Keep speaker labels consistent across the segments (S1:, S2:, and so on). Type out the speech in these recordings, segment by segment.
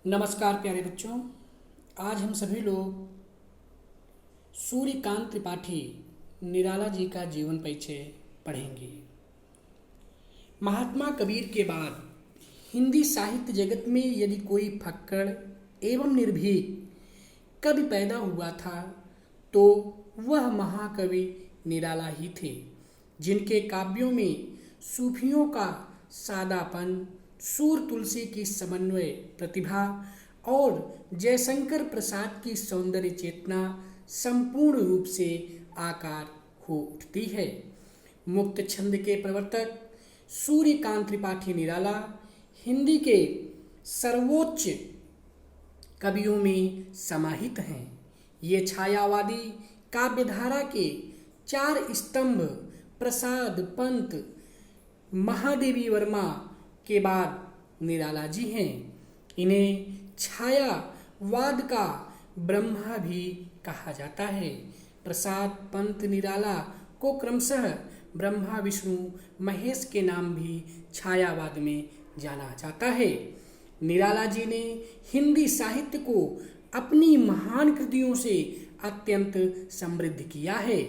S1: नमस्कार प्यारे बच्चों। आज हम सभी लोग सूर्यकांत त्रिपाठी निराला जी का जीवन परिचय पढ़ेंगे। महात्मा कबीर के बाद हिंदी साहित्य जगत में यदि कोई फक्कड़ एवं निर्भीक कवि पैदा हुआ था तो वह महाकवि निराला ही थे, जिनके काव्यों में सूफियों का सादापन, सूर तुलसी की समन्वय प्रतिभा और जयशंकर प्रसाद की सौंदर्य चेतना संपूर्ण रूप से आकार हो उठती है। मुक्त छंद के प्रवर्तक सूर्यकांत त्रिपाठी निराला हिंदी के सर्वोच्च कवियों में समाहित हैं। ये छायावादी काव्यधारा के चार स्तंभ प्रसाद पंत महादेवी वर्मा के बाद निराला जी हैं। इन्हें छायावाद का ब्रह्मा भी कहा जाता है। प्रसाद पंत निराला को क्रमशः ब्रह्मा विष्णु महेश के नाम भी छायावाद में जाना जाता है। निराला जी ने हिंदी साहित्य को अपनी महान कृतियों से अत्यंत समृद्ध किया है।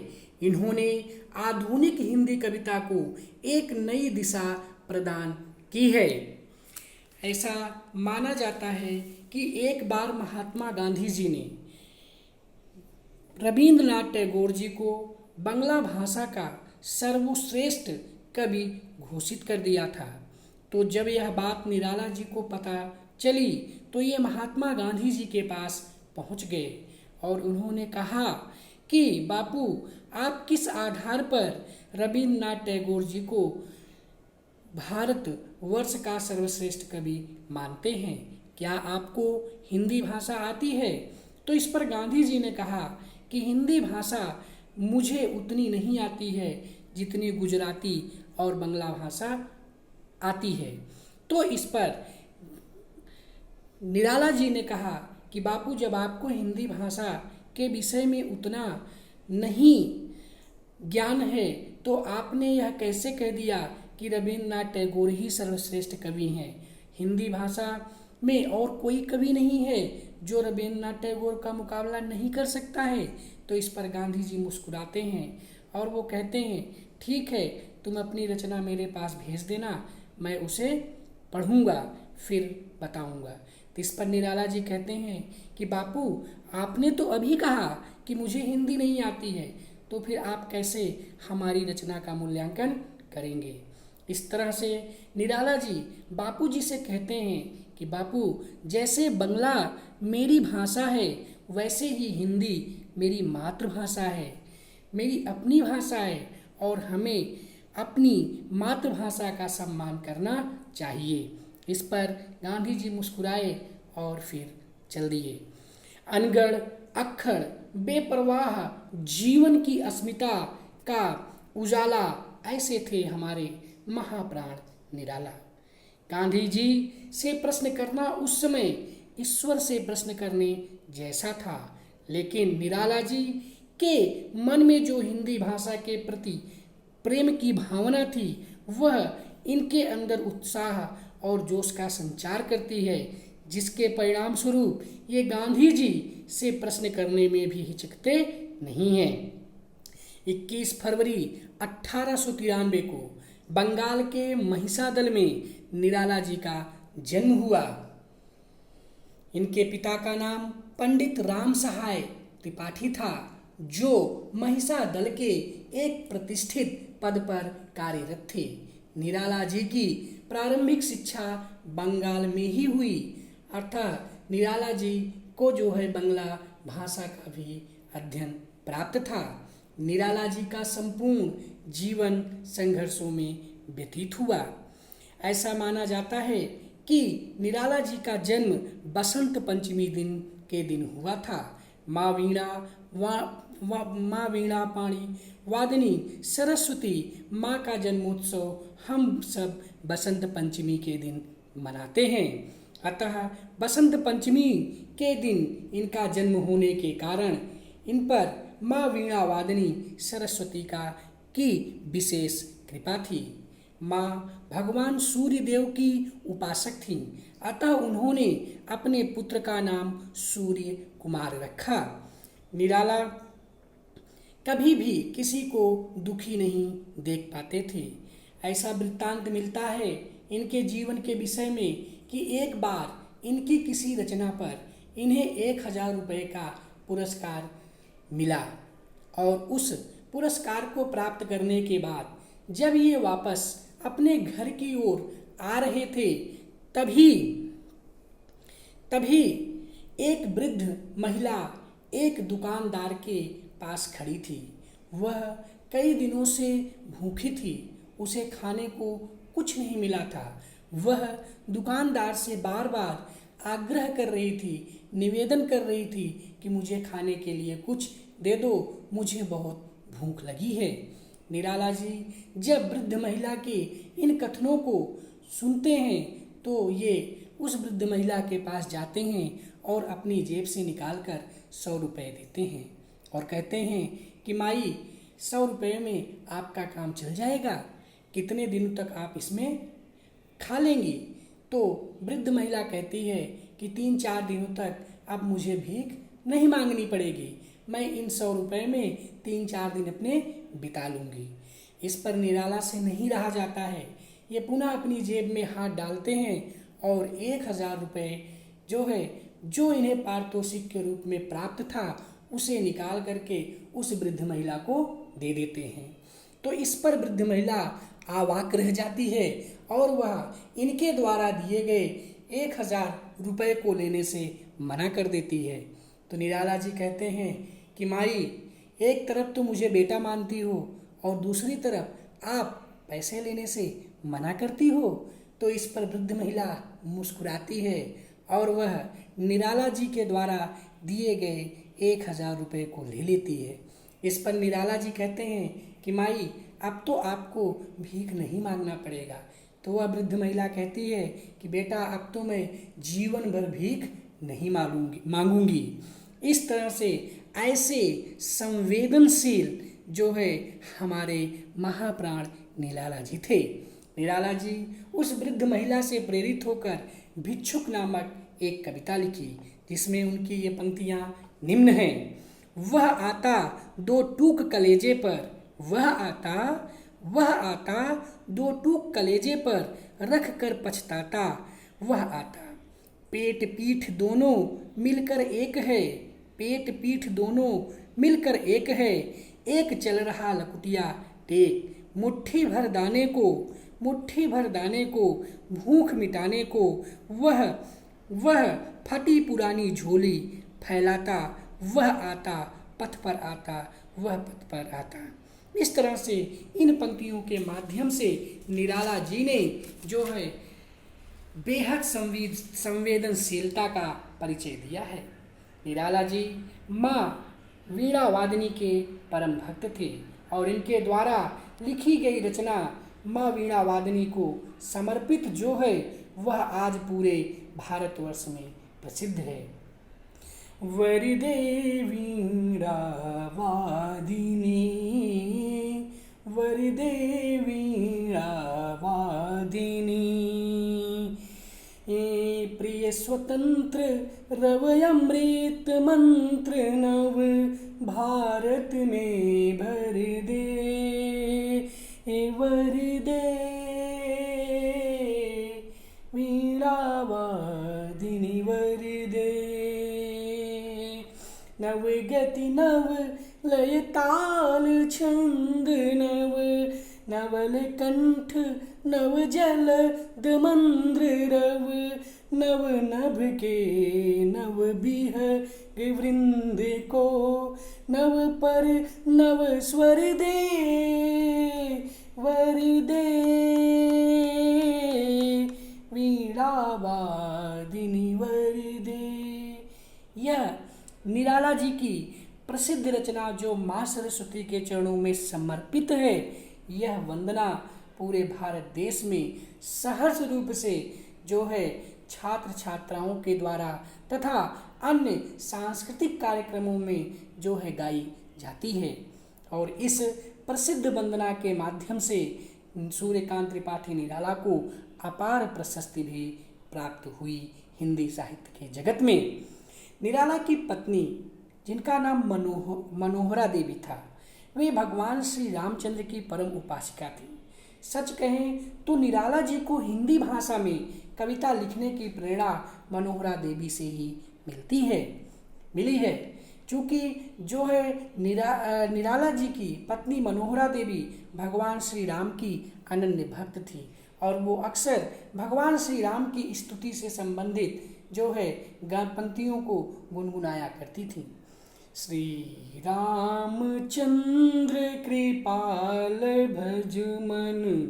S1: इन्होंने आधुनिक हिंदी कविता को एक नई दिशा प्रदान की है। ऐसा माना जाता है कि एक बार महात्मा गांधी जी ने रविंद्रनाथ टैगोर जी को बंगला भाषा का सर्वश्रेष्ठ कवि घोषित कर दिया था। तो जब यह बात निराला जी को पता चली तो ये महात्मा गांधी जी के पास पहुंच गए और उन्होंने कहा कि बापू, आप किस आधार पर रविंद्रनाथ टैगोर जी को भारत वर्ष का सर्वश्रेष्ठ कवि मानते हैं? क्या आपको हिंदी भाषा आती है? तो इस पर गांधी जी ने कहा कि हिंदी भाषा मुझे उतनी नहीं आती है जितनी गुजराती और बंगला भाषा आती है। तो इस पर निराला जी ने कहा कि बापू, जब आपको हिंदी भाषा के विषय में उतना नहीं ज्ञान है तो आपने यह कैसे कह दिया कि रविंद्रनाथ टैगोर ही सर्वश्रेष्ठ कवि हैं? हिंदी भाषा में और कोई कवि नहीं है जो रविंद्रनाथ टैगोर का मुकाबला नहीं कर सकता है। तो इस पर गांधी जी मुस्कुराते हैं और वो कहते हैं, ठीक है, तुम अपनी रचना मेरे पास भेज देना, मैं उसे पढ़ूंगा फिर बताऊंगा। तो इस पर निराला जी कहते हैं कि बापू, आपने तो अभी कहा कि मुझे हिंदी नहीं आती है, तो फिर आप कैसे हमारी रचना का मूल्यांकन करेंगे? इस तरह से निराला जी बापू जी से कहते हैं कि बापू, जैसे बंगला मेरी भाषा है वैसे ही हिंदी मेरी मातृभाषा है, मेरी अपनी भाषा है और हमें अपनी मातृभाषा का सम्मान करना चाहिए। इस पर गांधी जी मुस्कुराए और फिर चल दिए। अनगढ़ अक्खड़ बेपरवाह जीवन की अस्मिता का उजाला, ऐसे थे हमारे महाप्राण निराला। गांधी जी से प्रश्न करना उस समय ईश्वर से प्रश्न करने जैसा था, लेकिन निराला जी के मन में जो हिंदी भाषा के प्रति प्रेम की भावना थी वह इनके अंदर उत्साह और जोश का संचार करती है, जिसके परिणाम स्वरूप ये गांधी जी से प्रश्न करने में भी हिचकते नहीं हैं। 21 फरवरी 1893 को बंगाल के महिषादल में निराला जी का जन्म हुआ। इनके पिता का नाम पंडित राम सहाय त्रिपाठी था, जो महिषादल के एक प्रतिष्ठित पद पर कार्यरत थे। निराला जी की प्रारंभिक शिक्षा बंगाल में ही हुई, अर्थात निराला जी को जो है बंगला भाषा का भी अध्ययन प्राप्त था। निराला जी का संपूर्ण जीवन संघर्षों में व्यतीत हुआ। ऐसा माना जाता है कि निराला जी का जन्म बसंत पंचमी के दिन हुआ था। माँ वीणा पाणी वादिनी सरस्वती माँ का जन्मोत्सव हम सब बसंत पंचमी के दिन मनाते हैं। अतः बसंत पंचमी के दिन इनका जन्म होने के कारण इन पर माँ वीणा वादिनी सरस्वती की विशेष कृपा थी। माँ भगवान सूर्य देव की उपासक थीं, अतः उन्होंने अपने पुत्र का नाम सूर्य कुमार रखा। निराला कभी भी किसी को दुखी नहीं देख पाते थे। ऐसा वृत्तांत मिलता है इनके जीवन के विषय में कि एक बार इनकी किसी रचना पर इन्हें 1000 रुपये का पुरस्कार मिला और उस पुरस्कार को प्राप्त करने के बाद जब ये वापस अपने घर की ओर आ रहे थे तभी एक वृद्ध महिला एक दुकानदार के पास खड़ी थी। वह कई दिनों से भूखी थी, उसे खाने को कुछ नहीं मिला था। वह दुकानदार से बार बार आग्रह कर रही थी, निवेदन कर रही थी कि मुझे खाने के लिए कुछ दे दो, मुझे बहुत भूख लगी है। निराला जी जब वृद्ध महिला के इन कथनों को सुनते हैं तो ये उस वृद्ध महिला के पास जाते हैं और अपनी जेब से निकालकर 100 रुपये देते हैं और कहते हैं कि माई 100 रुपये में आपका काम चल जाएगा, कितने दिनों तक आप इसमें खा लेंगी। तो वृद्ध महिला कहती है कि 3-4 दिनों तक अब मुझे भीख नहीं मांगनी पड़ेगी, मैं इन 100 रुपये में 3-4 दिन अपने बिता लूँगी। इस पर निराला से नहीं रहा जाता है, ये पुनः अपनी जेब में हाथ डालते हैं और 1000 रुपये जो इन्हें पारितोषिक के रूप में प्राप्त था उसे निकाल करके उस वृद्ध महिला को दे देते हैं। तो इस पर वृद्ध महिला अवाक रह जाती है और वह इनके द्वारा दिए गए 1000 रुपये को लेने से मना कर देती है। तो निराला जी कहते हैं कि माई एक तरफ तो मुझे बेटा मानती हो और दूसरी तरफ आप पैसे लेने से मना करती हो। तो इस पर वृद्ध महिला मुस्कुराती है और वह निराला जी के द्वारा दिए गए 1000 रुपये को ले लेती है। इस पर निराला जी कहते हैं कि माई अब तो आपको भीख नहीं मांगना पड़ेगा। तो वह वृद्ध महिला कहती है कि बेटा अब तो मैं जीवन भर भीख नहीं मांगूंगी। इस तरह से ऐसे संवेदनशील जो है हमारे महाप्राण निराला जी थे। निराला जी उस वृद्ध महिला से प्रेरित होकर भिक्षुक नामक एक कविता लिखी जिसमें उनकी ये पंक्तियाँ निम्न हैं। वह आता 2 टूक कलेजे पर, वह आता 2 टूक कलेजे पर रख कर पछताता, वह आता पेट पीठ दोनों मिलकर एक है, पेट पीठ दोनों मिलकर एक है, एक चल रहा लकुटिया टेक, मुट्ठी भर दाने को भूख मिटाने को वह फटी पुरानी झोली फैलाता, वह आता पथ पर आता, वह पथ पर आता। इस तरह से इन पंक्तियों के माध्यम से निराला जी ने जो है बेहद संवेदनशीलता का परिचय दिया है। निराला जी माँ वीणा वादनी के परम भक्त थे और इनके द्वारा लिखी गई रचना माँ वीणा वादनी को समर्पित जो है वह आज पूरे भारतवर्ष में प्रसिद्ध है। वरदे वीणा वादिनी, वरदे वीणा वादिनी, प्रिय स्वतंत्र रवयमृत मंत्र नव भारत में भर दे, वरदे वीणा वादिनी वरदे। नव गति नव लय ताल छंद नव, नवल कंठ नव जल दमंद्र रव, नव नभ के नव बिह वृंद को, नव पर नव स्वर दे वर दे, वीणा वादिनी वर दे। यह निराला जी की प्रसिद्ध रचना जो माँ सरस्वती के चरणों में समर्पित है, यह वंदना पूरे भारत देश में सहर्ष रूप से जो है छात्र छात्राओं के द्वारा तथा अन्य सांस्कृतिक कार्यक्रमों में जो है गाई जाती है। और इस प्रसिद्ध वंदना के माध्यम से सूर्यकांत त्रिपाठी निराला को अपार प्रशस्ति भी प्राप्त हुई हिंदी साहित्य के जगत में। निराला की पत्नी, जिनका नाम मनोहरा देवी था, वे भगवान श्री रामचंद्र की परम उपासिका थी। सच कहें तो निराला जी को हिंदी भाषा में कविता लिखने की प्रेरणा मनोहरा देवी से ही मिली है। चूँकि जो है निराला जी की पत्नी मनोहरा देवी भगवान श्री राम की अनन्य भक्त थी और वो अक्सर भगवान श्री राम की स्तुति से संबंधित जो है पंक्तियों को गुनगुनाया करती थी। श्री रामचंद्र कृपाल भज मन,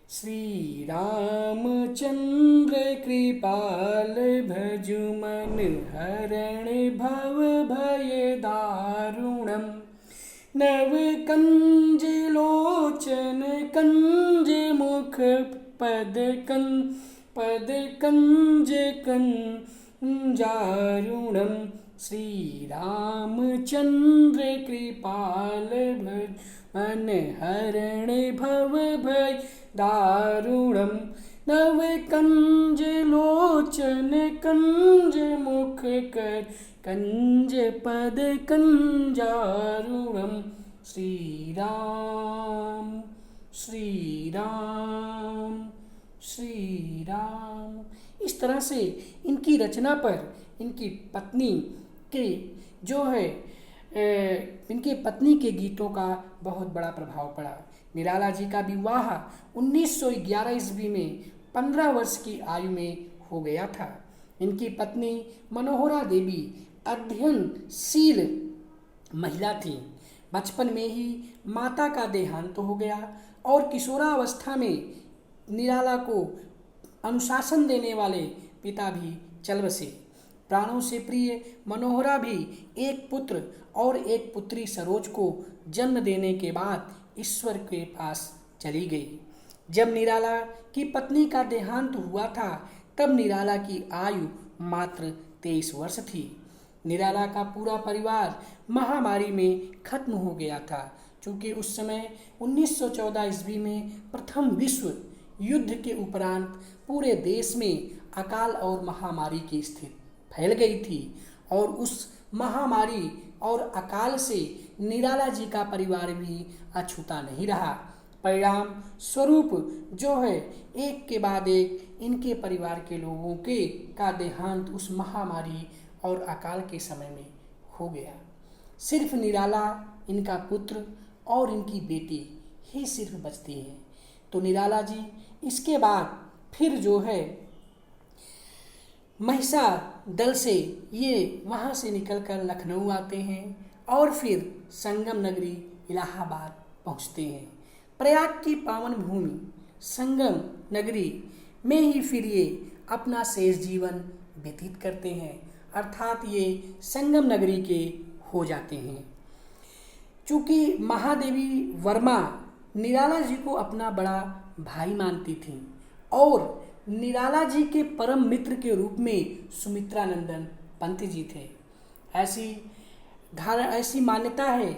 S1: श्री रामचंद्र कृपाल भज मन, हरण भव भय दारुणम, नव कंज लोचन कंज मुख पद कंज कंजारुणम, श्री रामचंद्र कृपाल मन, हरण भव भय दारुणम, नव कंज लोचन कंज मुख कर कंज पद कंजारुणम, श्री राम श्री राम श्री राम। इस तरह से इनकी रचना पर इनकी पत्नी के जो है इनके पत्नी के गीतों का बहुत बड़ा प्रभाव पड़ा। निराला जी का विवाह 1911 ईस्वी में 15 वर्ष की आयु में हो गया था। इनकी पत्नी मनोहरा देवी अध्ययनशील महिला थी। बचपन में ही माता का देहांत हो गया और किशोरावस्था में निराला को अनुशासन देने वाले पिता भी चल बसे। प्राणों से प्रिय मनोहरा भी एक पुत्र और एक पुत्री सरोज को जन्म देने के बाद ईश्वर के पास चली गई। जब निराला की पत्नी का देहांत हुआ था तब निराला की आयु मात्र 23 वर्ष थी। निराला का पूरा परिवार महामारी में खत्म हो गया था, क्योंकि उस समय 1914 ईस्वी में प्रथम विश्व युद्ध के उपरांत पूरे देश में अकाल और महामारी की स्थिति फैल गई थी और उस महामारी और अकाल से निराला जी का परिवार भी अछूता नहीं रहा। परिणाम स्वरूप जो है एक के बाद एक इनके परिवार के लोगों का देहांत उस महामारी और अकाल के समय में हो गया। सिर्फ निराला, इनका पुत्र और इनकी बेटी ही सिर्फ बचती हैं। तो निराला जी इसके बाद फिर जो है महिसार दल से ये वहाँ से निकलकर लखनऊ आते हैं और फिर संगम नगरी इलाहाबाद पहुँचते हैं। प्रयाग की पावन भूमि संगम नगरी में ही फिर ये अपना शेष जीवन व्यतीत करते हैं, अर्थात ये संगम नगरी के हो जाते हैं। चूँकि महादेवी वर्मा निराला जी को अपना बड़ा भाई मानती थी और निराला जी के परम मित्र के रूप में सुमित्रानंदन पंत जी थे। ऐसी मान्यता है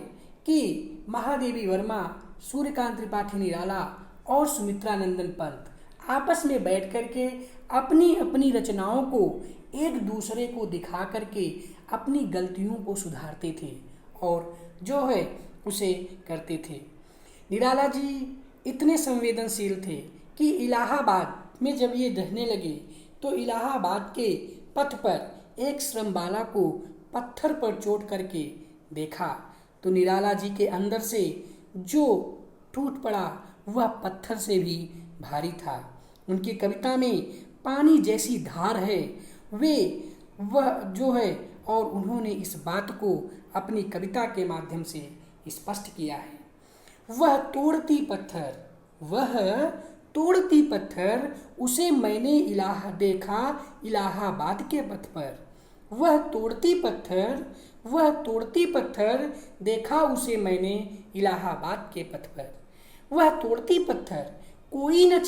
S1: कि महादेवी वर्मा, सूर्यकांत त्रिपाठी निराला और सुमित्रानंदन पंत आपस में बैठ करके अपनी अपनी रचनाओं को एक दूसरे को दिखा करके अपनी गलतियों को सुधारते थे और जो है उसे करते थे। निराला जी इतने संवेदनशील थे कि इलाहाबाद में जब ये रहने लगे तो इलाहाबाद के पथ पर एक श्रमबाला को पत्थर पर चोट करके देखा तो निराला जी के अंदर से जो टूट पड़ा वह पत्थर से भी भारी था। उनकी कविता में पानी जैसी धार है वह जो है, और उन्होंने इस बात को अपनी कविता के माध्यम से स्पष्ट किया है। वह तोड़ती पत्थर उसे मैंने देखा इलाहाबाद के पथ पर। वह तोड़ती पत्थर देखा उसे मैंने इलाहाबाद के पथ पर। वह तोड़ती पत्थर कोई न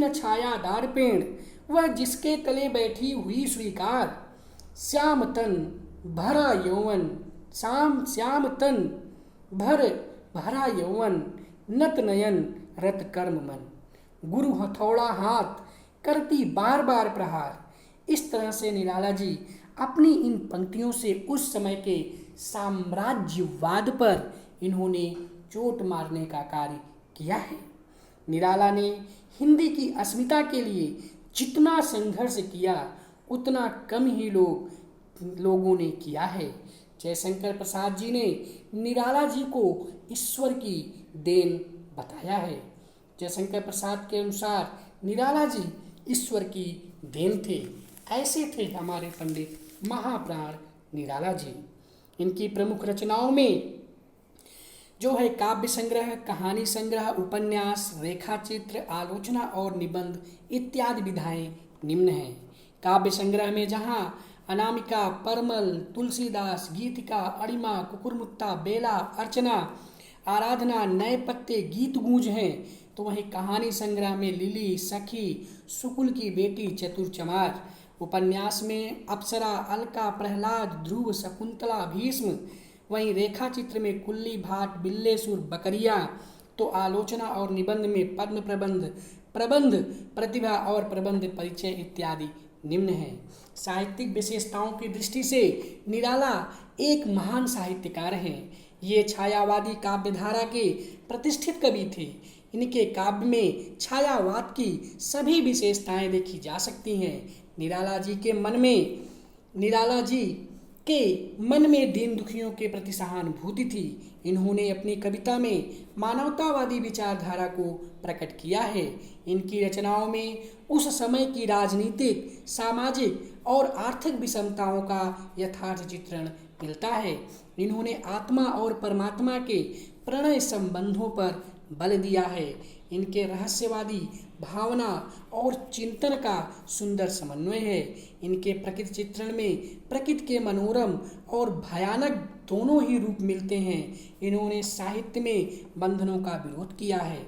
S1: छायादार पेड़, वह जिसके तले बैठी हुई स्वीकार। श्याम तन भरा यौवन नत नयन रत कर्म मन, गुरु हथौड़ा हाथ करती बार बार प्रहार। इस तरह से निराला जी अपनी इन पंक्तियों से उस समय के साम्राज्यवाद पर इन्होंने चोट मारने का कार्य किया है। निराला ने हिंदी की अस्मिता के लिए जितना संघर्ष किया उतना कम ही लोगों ने किया है। जयशंकर प्रसाद जी ने निराला जी को ईश्वर की देन बताया है। जयशंकर प्रसाद के अनुसार निराला जी ईश्वर की देन थे। ऐसे थे हमारे पंडित महाप्राण निराला जी। इनकी प्रमुख रचनाओं में जो है काव्य संग्रह, कहानी संग्रह, उपन्यास, रेखाचित्र, आलोचना और निबंध इत्यादि विधाएं निम्न हैं। काव्य संग्रह में जहाँ अनामिका, परमल, तुलसीदास, गीतिका, अणिमा, कुकुरमुत्ता, बेला, अर्चना, आराधना, नए पत्ते, गीत गूंज हैं, तो वहीं कहानी संग्रह में लिली, सखी, शुकुल की बेटी, चतुर चमार। उपन्यास में अप्सरा, अलका, प्रहलाद, ध्रुव, शकुंतला, भीष्म। वहीं रेखा चित्र में कुल्ली, भाट, बिल्लेसुर, बकरिया। तो आलोचना और निबंध में पद्म प्रबंध, प्रबंध, प्रतिभा और प्रबंध परिचय इत्यादि निम्न है। साहित्यिक विशेषताओं की दृष्टि से निराला एक महान साहित्यकार हैं। ये छायावादी काव्यधारा के प्रतिष्ठित कवि थे। इनके काव्य में छायावाद की सभी विशेषताएं देखी जा सकती हैं। निराला जी के मन में दीन दुखियों के प्रति सहानुभूति थी। इन्होंने अपनी कविता में मानवतावादी विचारधारा को प्रकट किया है। इनकी रचनाओं में उस समय की राजनीतिक, सामाजिक और आर्थिक विषमताओं का यथार्थ चित्रण मिलता है। इन्होंने आत्मा और परमात्मा के प्रणय संबंधों पर बल दिया है। इनके रहस्यवादी भावना और चिंतन का सुंदर समन्वय है। इनके प्रकृति चित्रण में प्रकृति के मनोरम और भयानक दोनों ही रूप मिलते हैं। इन्होंने साहित्य में बंधनों का विरोध किया है।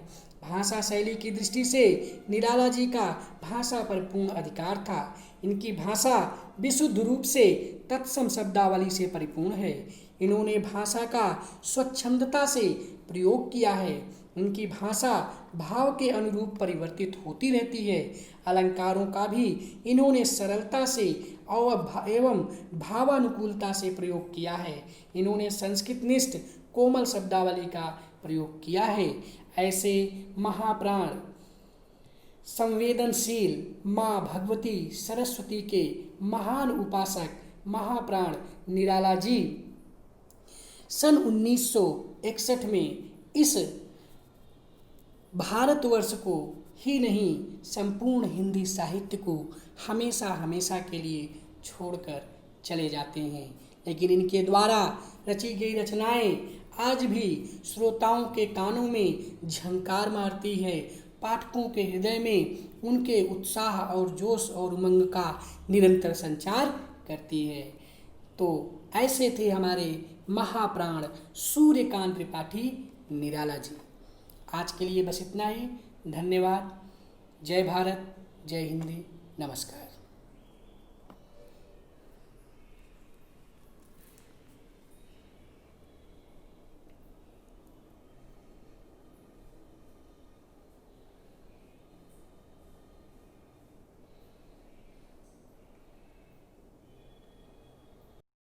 S1: भाषा शैली की दृष्टि से निराला जी का भाषा पर पूर्ण अधिकार था। इनकी भाषा विशुद्ध रूप से तत्सम शब्दावली से परिपूर्ण है। इन्होंने भाषा का स्वच्छंदता से प्रयोग किया है। इनकी भाषा भाव के अनुरूप परिवर्तित होती रहती है। अलंकारों का भी इन्होंने सरलता से एवं भावानुकूलता से प्रयोग किया है। इन्होंने संस्कृत निष्ठ कोमल शब्दावली का प्रयोग किया है। ऐसे महाप्राण संवेदनशील माँ भगवती सरस्वती के महान उपासक महाप्राण निराला जी सन 1961 में इस भारतवर्ष को ही नहीं संपूर्ण हिंदी साहित्य को हमेशा हमेशा के लिए छोड़कर चले जाते हैं। लेकिन इनके द्वारा रची गई रचनाएं आज भी श्रोताओं के कानों में झंकार मारती है। पाठकों के हृदय में उनके उत्साह और जोश और उमंग का निरंतर संचार करती है। तो ऐसे थे हमारे महाप्राण सूर्यकांत त्रिपाठी निराला जी। आज के लिए बस इतना ही। धन्यवाद। जय भारत, जय हिंदी, नमस्कार।